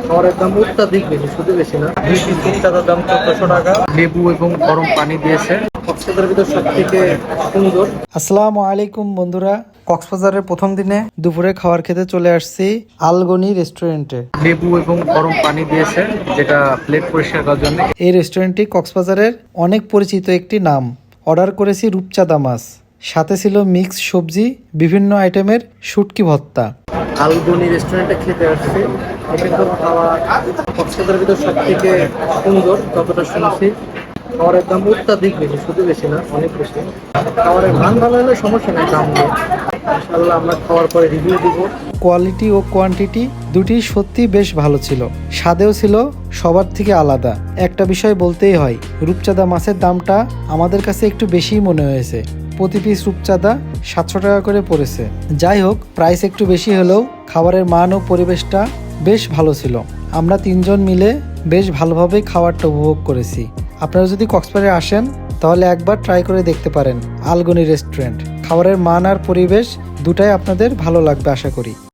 খাবারের দাম অত্যাধিক বেশি, শুধু বেশি না। 2 পিস রূপচাঁদার দাম 1400 টাকা। লেবু এবং গরম পানি দিয়েছে। কক্সবাজারের ভিতর সব থেকে সুন্দর। আসসালামু আলাইকুম বন্ধুরা, কক্সবাজারের প্রথম দিনে দুপুরে খাবার খেতে চলে আসছি আলগনি রেস্টুরেন্টে। লেবু এবং গরম পানি দিয়েছে, যেটা প্লেট পরিষ্কার করার জন্য। এই রেস্টুরেন্টটি কক্সবাজারের অনেক পরিচিত একটি নাম। অর্ডার করেছি রূপচাঁদা মাছ, সাথে ছিল মিক্স সবজি, বিভিন্ন আইটেমের শুটকি ভর্তা। আলগনি রেস্টুরেন্টে খেতে আসছে। এখানকার খাওয়া কক্সবাজারের ভিতর সব থেকে সুন্দর, যতটা শুনেছি। খাবারের দাম অত্যাধিক বেশি, শুধু বেশি না, অনেক বেশি। খাবারের মান ভালো হলে সমস্যা নেই দাম নিয়ে। ইনশাআল্লাহ আমরা খাওয়ার পরে রিভিউ দিব। কোয়ালিটি ও কোয়ান্টিটি দুটি সত্যি বেশ ভালো ছিল, স্বাদেও ছিল সবার থেকে আলাদা। একটা বিষয় বলতেই হয়, রূপচাঁদা মাছের দামটা আমাদের কাছে একটু বেশিই মনে হয়েছে। প্রতি পিস রূপচাঁদা 700 টাকা করে পড়েছে। যাই হোক, প্রাইস একটু বেশি হলেও খাবারের মান ও পরিবেশটা বেশ ভালো ছিল। আমরা 3জন মিলে বেশ ভালোভাবেই খাবারটা উপভোগ করেছি। আপনারা যদি কক্সবাজারে আসেন তাহলে একবার ট্রাই করে দেখতে পারেন আলগনি রেস্টুরেন্ট। খাবারের মান আর পরিবেশ দুটাই আপনাদের ভালো লাগবে আশা করি।